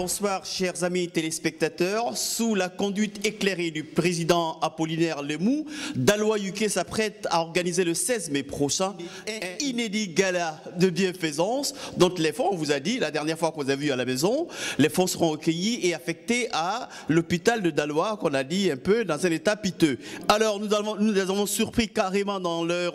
bonsoir chers amis téléspectateurs. Sous la conduite éclairée du président Apollinaire Lemou, Daloa UK s'apprête à organiser le 16 mai prochain un inédit gala de bienfaisance dont les fonds, on vous a dit la dernière fois qu'on vous a vu à la maison, les fonds seront recueillis et affectés à l'hôpital de Daloa qu'on a dit un peu dans un état piteux. Alors nous les avons surpris carrément dans leur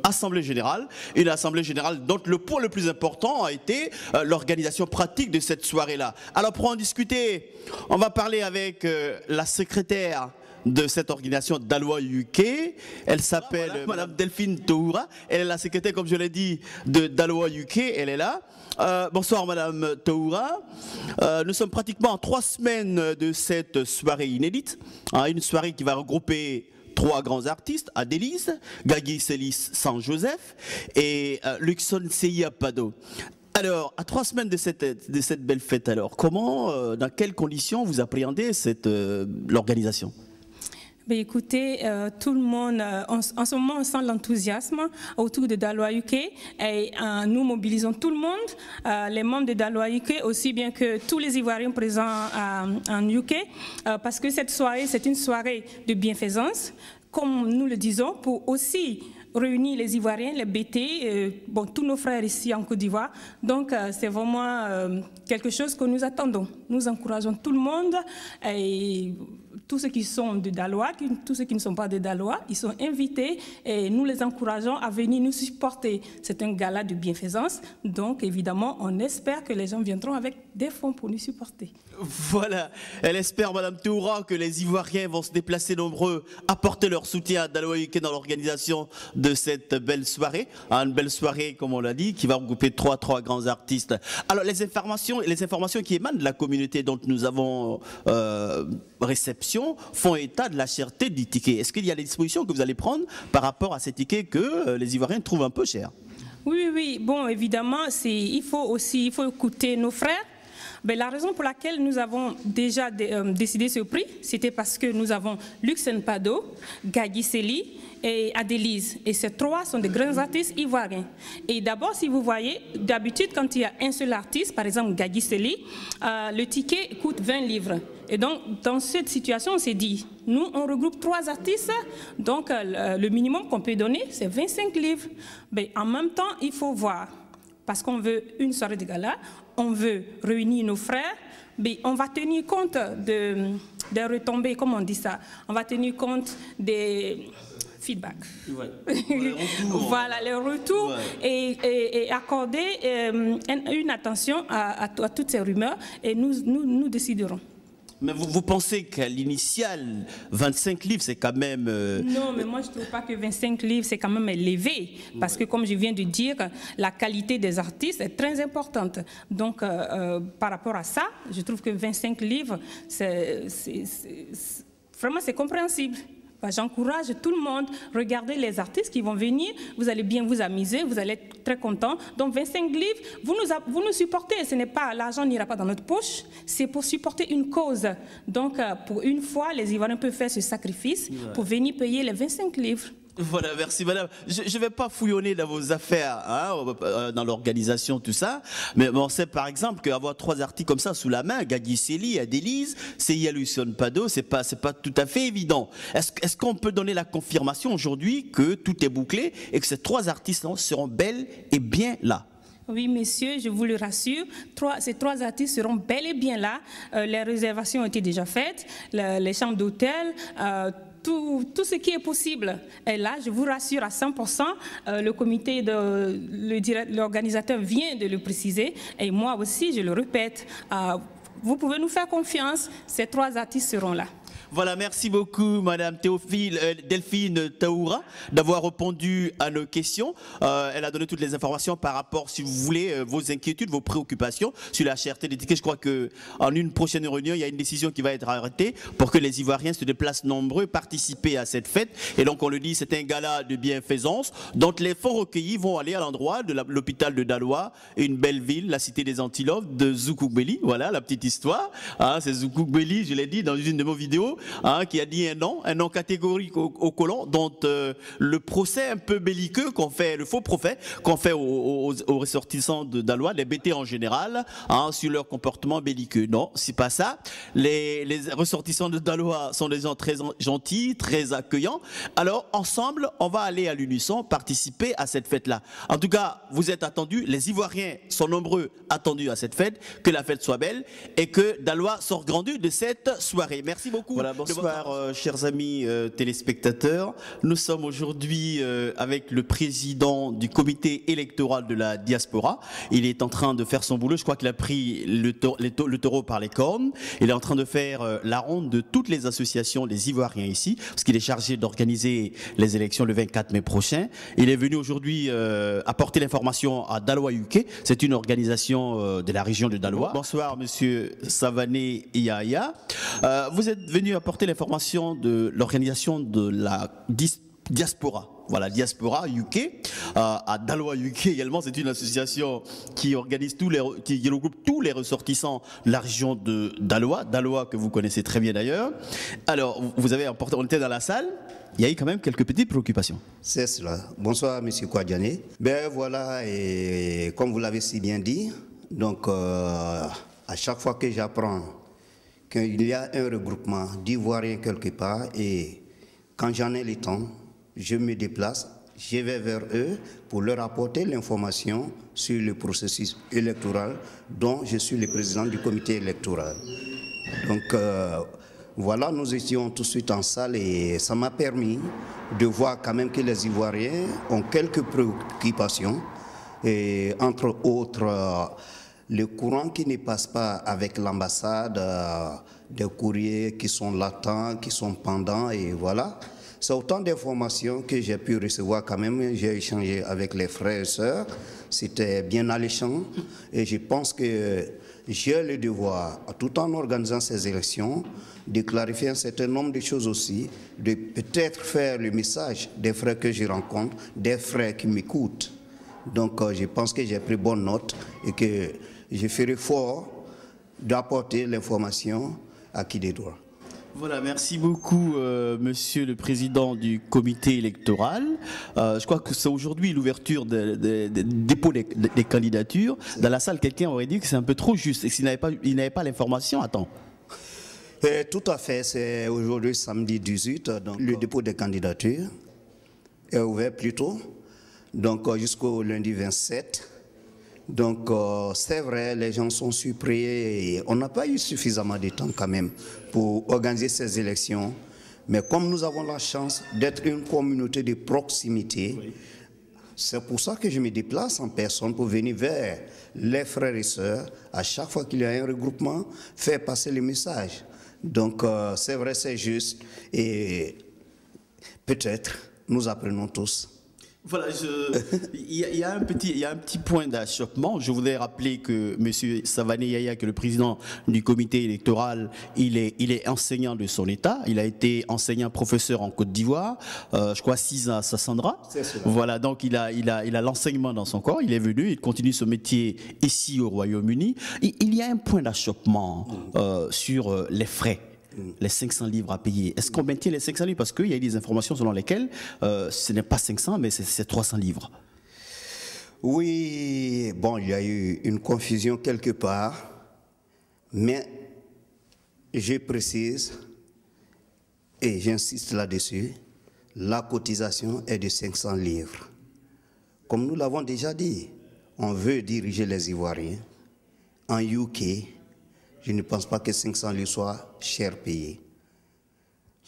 assemblée générale, une assemblée générale dont le point le plus important a été l'organisation pratique de cette soirée-là. Alors pour en discuter, on va parler avec la secrétaire de cette organisation Daloa UK. Elle s'appelle Madame Delphine Toura. Elle est la secrétaire, comme je l'ai dit, de Daloa UK. Elle est là. Bonsoir Madame Toura. Nous sommes pratiquement en 3 semaines de cette soirée inédite. Une soirée qui va regrouper 3 grands artistes, Adélise, Gagui Célis Saint-Joseph et Luxon Seya Pado. Alors, à 3 semaines de cette belle fête, alors, comment, dans quelles conditions vous appréhendez l'organisation? Ben écoutez, tout le monde, en ce moment, on sent l'enthousiasme autour de Daloa UK et nous mobilisons tout le monde, les membres de Daloa UK, aussi bien que tous les Ivoiriens présents en UK, parce que cette soirée, c'est une soirée de bienfaisance, comme nous le disons, pour aussi réunir les Ivoiriens, les BT, bon, tous nos frères ici en Côte d'Ivoire. Donc, c'est vraiment quelque chose que nous attendons. Nous encourageons tout le monde et tous ceux qui sont de Daloa, tous ceux qui ne sont pas de Daloa, ils sont invités et nous les encourageons à venir nous supporter. C'est un gala de bienfaisance, donc évidemment, on espère que les gens viendront avec des fonds pour nous supporter. Voilà, elle espère, Madame Toura, que les Ivoiriens vont se déplacer nombreux, apporter leur soutien à Daloa UK dans l'organisation de cette belle soirée. Une belle soirée, comme on l'a dit, qui va regrouper trois grands artistes. Alors, les informations qui émanent de la communauté dont nous avons réception font état de la cherté du ticket. Est-ce qu'il y a des dispositions que vous allez prendre par rapport à ces tickets que les Ivoiriens trouvent un peu chers? Oui. Bon, évidemment, il faut écouter nos frères. Mais la raison pour laquelle nous avons déjà décidé ce prix, c'était parce que nous avons Luxon Pado, Gagui Célis et Adélise. Et ces 3 sont des grands artistes ivoiriens. Et d'abord, si vous voyez, d'habitude, quand il y a un seul artiste, par exemple Gagui Célis, le ticket coûte 20 livres. Et donc, dans cette situation, on s'est dit, nous, on regroupe 3 artistes, donc le minimum qu'on peut donner, c'est 25 livres. Mais en même temps, il faut voir, parce qu'on veut une soirée de gala, on veut réunir nos frères, mais on va tenir compte des retombées, comme on dit ça, on va tenir compte des feedbacks. Ouais. Voilà, les retours, ouais. et accorder une attention à toutes ces rumeurs, et nous déciderons. Mais vous pensez qu'à l'initiale, 25 livres, c'est quand même... Non, mais moi, je ne trouve pas que 25 livres, c'est quand même élevé. Parce que, comme je viens de dire, la qualité des artistes est très importante. Donc, par rapport à ça, je trouve que 25 livres, vraiment, c'est compréhensible. J'encourage tout le monde, regardez les artistes qui vont venir, vous allez bien vous amuser, vous allez être très contents. Donc 25 livres, vous nous supportez, l'argent n'ira pas dans notre poche, c'est pour supporter une cause. Donc pour une fois, les Ivoiriens peuvent faire ce sacrifice pour venir payer les 25 livres. Voilà, merci madame. Je ne vais pas fouillonner dans vos affaires, dans l'organisation, tout ça, mais on sait par exemple qu'avoir 3 artistes comme ça sous la main, Gagui Célis, Adélise, Seya Luxon Pado, c'est pas tout à fait évident. Est-ce qu'on peut donner la confirmation aujourd'hui que tout est bouclé et que ces 3 artistes seront bel et bien là? Oui, messieurs, je vous le rassure, ces 3 artistes seront bel et bien là. Les réservations ont été déjà faites, les chambres d'hôtel, tout ce qui est possible est là, je vous rassure à 100%. Le comité, l'organisateur vient de le préciser et moi aussi, je le répète, vous pouvez nous faire confiance, ces 3 artistes seront là. Voilà, merci beaucoup Madame Delphine Toura d'avoir répondu à nos questions. Elle a donné toutes les informations par rapport, si vous voulez, vos inquiétudes, vos préoccupations sur la cherté des tickets. Je crois qu'en une prochaine réunion, il y a une décision qui va être arrêtée pour que les Ivoiriens se déplacent nombreux, participer à cette fête. Et donc on le dit, c'est un gala de bienfaisance. Donc les fonds recueillis vont aller à l'endroit de l'hôpital de Daloa, une belle ville, la cité des Antilopes, de Zoukoukbeli. Voilà la petite histoire. C'est Zoukoukbeli, je l'ai dit dans une de vos vidéos. Diallo, hein, qui a dit un non catégorique aux colons, dont le procès un peu belliqueux qu'on fait, le faux procès qu'on fait aux ressortissants de Daloa, les BT en général, hein, sur leur comportement belliqueux. Non, c'est pas ça. Les ressortissants de Daloa sont des gens très gentils, très accueillants. Alors, ensemble, on va aller à l'unisson participer à cette fête-là. En tout cas, vous êtes attendus, les Ivoiriens sont nombreux attendus à cette fête, que la fête soit belle et que Daloa sorte grandu de cette soirée. Merci beaucoup. Voilà, bonsoir chers amis téléspectateurs. Nous sommes aujourd'hui avec le président du comité électoral de la diaspora. Il est en train de faire son boulot. Je crois qu'il a pris le taureau par les cornes. Il est en train de faire la ronde de toutes les associations des Ivoiriens ici, parce qu'il est chargé d'organiser les élections le 24 mai prochain. Il est venu aujourd'hui apporter l'information à Daloa UK. C'est une organisation de la région de Daloa. Bonsoir monsieur Savané Yaya. Vous êtes venu apporter l'information de l'organisation de la diaspora. Voilà, Diaspora UK, à Daloa UK également, c'est une association qui organise qui regroupe tous les ressortissants de la région de Daloa, que vous connaissez très bien d'ailleurs. Alors, vous avez apporté, on était dans la salle, il y a eu quand même quelques petites préoccupations. C'est cela. Bonsoir, monsieur Kouadiané. Ben voilà, et comme vous l'avez si bien dit, donc à chaque fois que j'apprends qu'il y a un regroupement d'Ivoiriens quelque part, et quand j'en ai le temps, je me déplace, je vais vers eux pour leur apporter l'information sur le processus électoral dont je suis le président du comité électoral. Donc voilà, nous étions tout de suite en salle et ça m'a permis de voir quand même que les Ivoiriens ont quelques préoccupations, et entre autres le courant qui ne passe pas avec l'ambassade, des courriers qui sont latents, qui sont pendants, et voilà. C'est autant d'informations que j'ai pu recevoir quand même. J'ai échangé avec les frères et sœurs. C'était bien alléchant. Et je pense que j'ai le devoir, tout en organisant ces élections, de clarifier un certain nombre de choses aussi, de peut-être faire le message des frères que je rencontre, des frères qui m'écoutent. Donc je pense que j'ai pris bonne note et que je ferai fort d'apporter l'information à qui des droits. Voilà, merci beaucoup, monsieur le président du comité électoral. Je crois que c'est aujourd'hui l'ouverture des dépôts des candidatures. Dans la salle, quelqu'un aurait dit que c'est un peu trop juste et qu'il n'avait pas l'information à temps. Tout à fait, c'est aujourd'hui samedi 18, donc le dépôt des candidatures est ouvert plus tôt, donc jusqu'au lundi 27. Donc c'est vrai, les gens sont surpris et on n'a pas eu suffisamment de temps quand même pour organiser ces élections. Mais comme nous avons la chance d'être une communauté de proximité, oui, c'est pour ça que je me déplace en personne pour venir vers les frères et sœurs. À chaque fois qu'il y a un regroupement, faire passer le message. Donc c'est vrai, c'est juste et peut-être nous apprenons tous. Voilà, il y a un petit point d'achoppement. Je voudrais rappeler que M. Savané Yaya, que le président du comité électoral, il est enseignant de son État. Il a été enseignant-professeur en Côte d'Ivoire, je crois 6 ans à Sassandra. Voilà, donc il a l'enseignement dans son corps. Il est venu, il continue ce métier ici au Royaume-Uni. Il y a un point d'achoppement sur les frais. Les 500 livres à payer. Est-ce qu'on maintient les 500 livres? Parce qu'il y a des informations selon lesquelles ce n'est pas 500, mais c'est 300 livres. Oui, bon, il y a eu une confusion quelque part, mais je précise et j'insiste là-dessus, la cotisation est de 500 livres. Comme nous l'avons déjà dit, on veut diriger les Ivoiriens en UK. Je ne pense pas que 500 livres soient cher payés.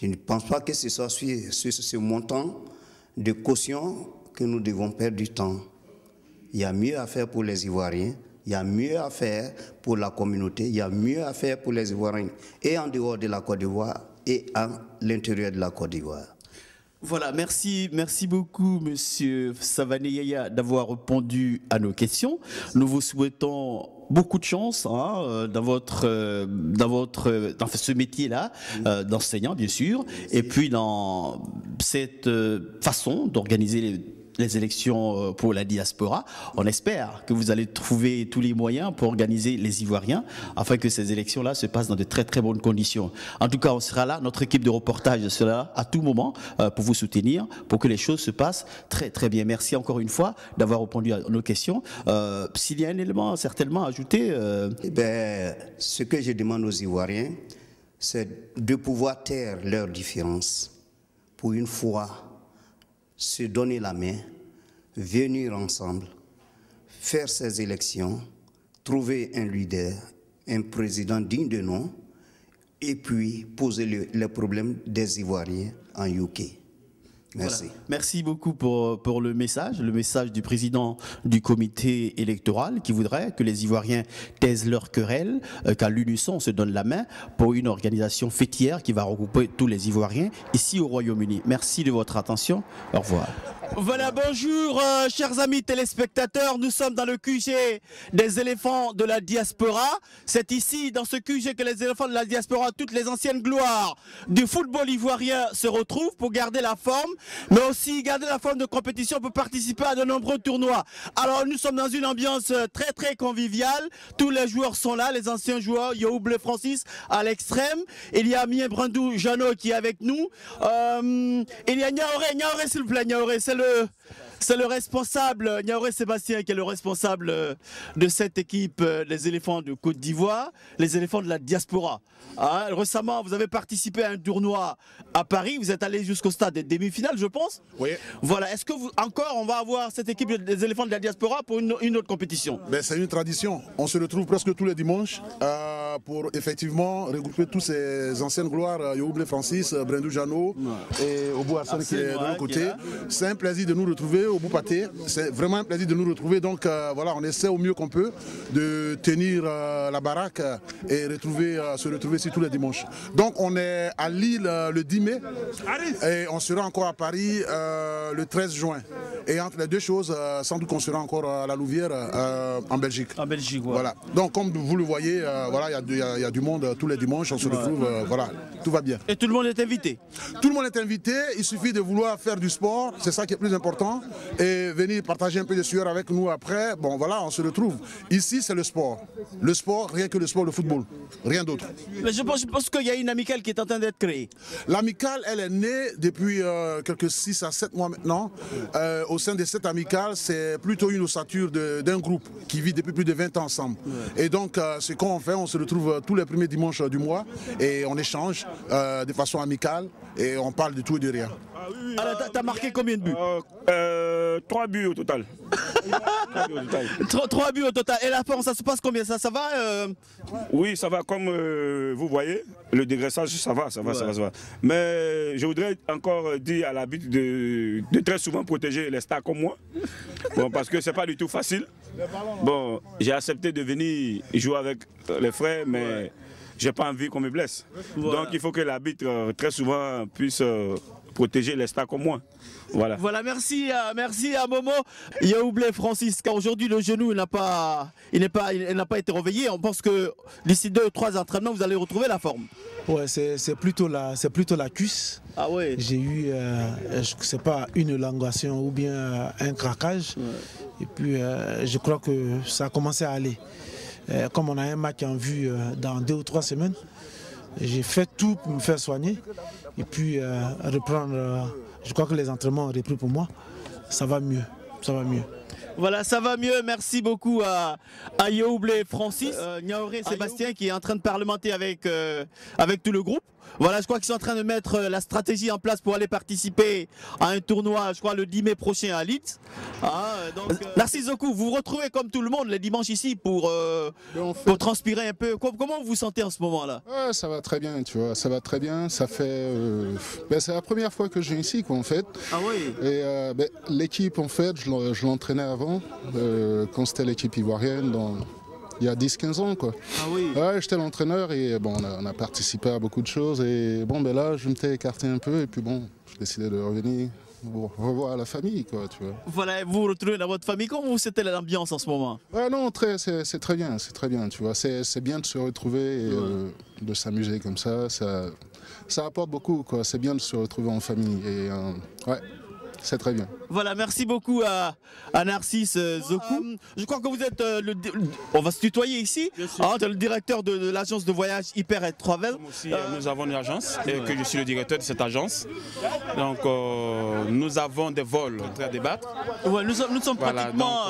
Je ne pense pas que ce soit sur ce montant de caution que nous devons perdre du temps. Il y a mieux à faire pour les Ivoiriens, il y a mieux à faire pour la communauté, il y a mieux à faire pour les Ivoiriens et en dehors de la Côte d'Ivoire et à l'intérieur de la Côte d'Ivoire. Voilà, merci beaucoup, monsieur Savané Yaya, d'avoir répondu à nos questions. Nous vous souhaitons beaucoup de chance dans ce métier-là, d'enseignant, bien sûr, et puis dans cette façon d'organiser les élections pour la diaspora. On espère que vous allez trouver tous les moyens pour organiser les Ivoiriens afin que ces élections-là se passent dans de très très bonnes conditions. En tout cas, on sera là, notre équipe de reportage sera là à tout moment pour vous soutenir, pour que les choses se passent très très bien. Merci encore une fois d'avoir répondu à nos questions. S'il y a un élément certainement à ajouter... Ce que je demande aux Ivoiriens, c'est de pouvoir taire leurs différences. Pour une fois, se donner la main, venir ensemble, faire ces élections, trouver un leader, un président digne de nom, et puis poser les problèmes des Ivoiriens en UK. Merci. Voilà. Merci beaucoup pour le message du président du comité électoral qui voudrait que les Ivoiriens taisent leurs querelles, qu'à l'unisson on se donne la main pour une organisation fêtière qui va regrouper tous les Ivoiriens ici au Royaume-Uni. Merci de votre attention. Au revoir. Voilà, bonjour chers amis téléspectateurs, nous sommes dans le QG des éléphants de la diaspora. C'est ici, dans ce QG, que les éléphants de la diaspora, toutes les anciennes gloires du football ivoirien se retrouvent pour garder la forme, mais aussi garder la forme de compétition pour participer à de nombreux tournois. Alors nous sommes dans une ambiance très très conviviale, tous les joueurs sont là, les anciens joueurs, Yahoublé Francis à l'extrême, il y a Mien Brandou Jeannot qui est avec nous, il y a Niaoré s'il vous plaît, Niaoré, c'est le responsable, Niaoré Sébastien, qui est le responsable de cette équipe, les éléphants de Côte d'Ivoire, les éléphants de la diaspora. Hein, récemment, vous avez participé à un tournoi à Paris, vous êtes allé jusqu'au stade des demi-finales, je pense. Oui. Voilà, est-ce que encore on va avoir cette équipe des éléphants de la diaspora pour une autre compétition? C'est une tradition. On se retrouve presque tous les dimanches pour effectivement regrouper tous ces anciennes gloires, Yahoublé Francis, Brandou Jeannot et Obou Arsène qui est de l'autre côté. C'est un plaisir de nous retrouver au Boupaté. C'est vraiment un plaisir de nous retrouver. Donc voilà, on essaie au mieux qu'on peut de tenir la baraque et se retrouver ici tous les dimanches. Donc on est à Lille le 10 mai et on sera encore à Paris le 13 juin. Et entre les deux choses, sans doute qu'on sera encore à la Louvière en Belgique. En Belgique, ouais. Voilà. Donc comme vous le voyez, voilà, il y a du monde tous les dimanches, on se retrouve, voilà, tout va bien. Et tout le monde est invité? Tout le monde est invité, il suffit de vouloir faire du sport, c'est ça qui est plus important, et venir partager un peu de sueur avec nous après. Bon voilà, on se retrouve. Ici c'est le sport. Le sport, rien que le sport, le football, rien d'autre. Mais je pense qu'il y a une amicale qui est en train d'être créée. L'amicale, elle est née depuis quelques 6 à 7 mois maintenant. Au sein de cette amicale, c'est plutôt une ossature d'un groupe qui vit depuis plus de 20 ans ensemble. Ouais. Et donc, ce qu'on fait, on se retrouve tous les premiers dimanches du mois et on échange de façon amicale et on parle de tout et de rien. Alors, t'as marqué combien de buts? 3 buts au total. 3 buts au total. Et la forme, ça se passe combien? Ça va Oui, ça va. Comme vous voyez, le dégraissage, ça va. Mais je voudrais encore dire à l'arbitre de très souvent protéger les stars comme moi. Bon, parce que c'est pas du tout facile. Bon, j'ai accepté de venir jouer avec les frères, mais j'ai pas envie qu'on me blesse. Voilà. Donc il faut que l'arbitre très souvent puisse protéger les stars comme moi. Voilà. Voilà, merci à Momo. Yahoublé Francis, car aujourd'hui le genou n'a pas été réveillé. On pense que d'ici 2 ou 3 entraînements, vous allez retrouver la forme. Ouais, c'est plutôt la cuisse. Ah ouais. J'ai eu, je sais pas, une élongation ou bien un craquage. Ouais. Et puis je crois que ça a commencé à aller. Comme on a un match en vue dans 2 ou 3 semaines, j'ai fait tout pour me faire soigner. Et puis reprendre, je crois que les entraînements ont repris pour moi. Ça va mieux, ça va mieux. Voilà, ça va mieux. Merci beaucoup à Yahoublé Francis, Niaoré Sébastien qui est en train de parlementer avec tout le groupe. Voilà, je crois qu'ils sont en train de mettre la stratégie en place pour aller participer à un tournoi, je crois, le 10 mai prochain à Leeds. Narcisse Zokou, vous vous retrouvez comme tout le monde les dimanches ici pour transpirer un peu. Comment vous vous sentez en ce moment-là? Ouais, ça va très bien, tu vois, ça va très bien. Ça fait, c'est la première fois que je viens ici, quoi, en fait. Ah oui. Et l'équipe, en fait, je l'entraînais avant, quand c'était l'équipe ivoirienne. Il y a 10-15 ans, quoi. Ah oui. Ouais, j'étais l'entraîneur et bon, on a participé à beaucoup de choses. Et bon, là, je m'étais écarté un peu et puis bon, j'ai décidé de revenir pour revoir la famille, quoi, tu vois. Voilà, vous vous retrouvez dans votre famille. Comment c'était l'ambiance en ce moment? Ouais, non, c'est très bien, tu vois. C'est bien de se retrouver et de s'amuser comme ça. Ça apporte beaucoup, quoi. C'est bien de se retrouver en famille et ouais. c'est très bien. Voilà, merci beaucoup à Narcisse Zokou. Je crois que vous êtes, on va se tutoyer ici, le directeur de l'agence de voyage Hyper & Travel. Aussi, nous avons une agence et que je suis le directeur de cette agence. Donc nous avons des vols à débattre. Ouais, nous sommes pratiquement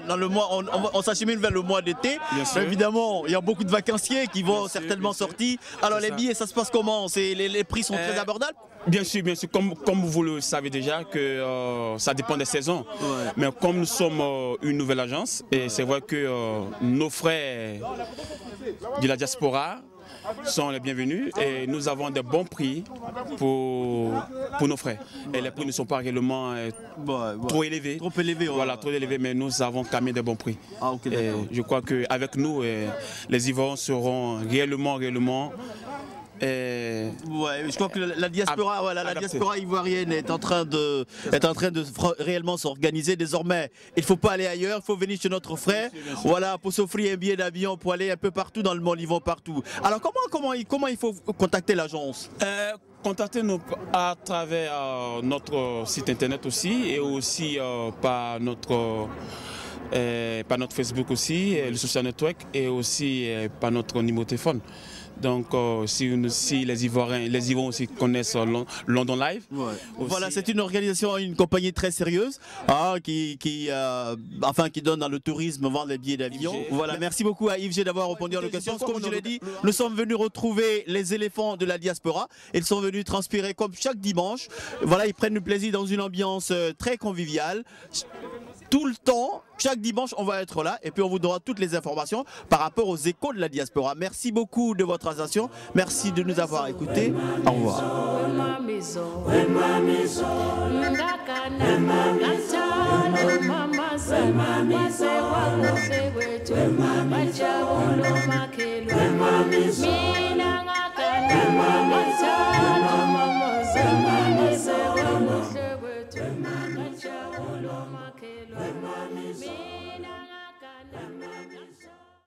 dans le mois, on s'achemine vers le mois d'été. Évidemment, il y a beaucoup de vacanciers qui vont certainement sortir. Alors les billets, ça se passe comment? Les prix sont très abordables? Bien sûr, comme vous le savez déjà, que ça dépend des saisons. Ouais. Mais comme nous sommes une nouvelle agence, et c'est vrai que nos frères de la diaspora sont les bienvenus et nous avons des bons prix pour nos frères. Et les prix ne sont pas réellement trop élevés. Trop élevés, voilà, trop élevés, mais nous avons quand même des bons prix. Ah, okay, et je crois qu'avec nous, les Ivoiriens seront réellement ouais, je crois que la diaspora, la diaspora ivoirienne est en train de réellement s'organiser désormais. Il ne faut pas aller ailleurs, il faut venir chez notre frère. Voilà, pour s'offrir un billet d'avion, pour aller un peu partout dans le monde, ils vont partout. Alors comment il faut contacter l'agence? Contactez-nous à travers notre site internet aussi et aussi par notre Facebook aussi, le social network et aussi par notre numéro de téléphone. Donc si les Ivoiriens aussi connaissent London Live. Ouais. Voilà, c'est une organisation, une compagnie très sérieuse qui donne dans le tourisme, vend les billets d'avion. Voilà, merci beaucoup à Yves G d'avoir répondu à nos questions. Comme je l'ai dit, nous sommes venus retrouver les éléphants de la diaspora. Ils sont venus transpirer comme chaque dimanche. Voilà, ils prennent du plaisir dans une ambiance très conviviale. Tout le temps, chaque dimanche, on va être là et puis on vous donnera toutes les informations par rapport aux échos de la diaspora. Merci beaucoup de votre attention. Merci de nous avoir écoutés. Au revoir. Mama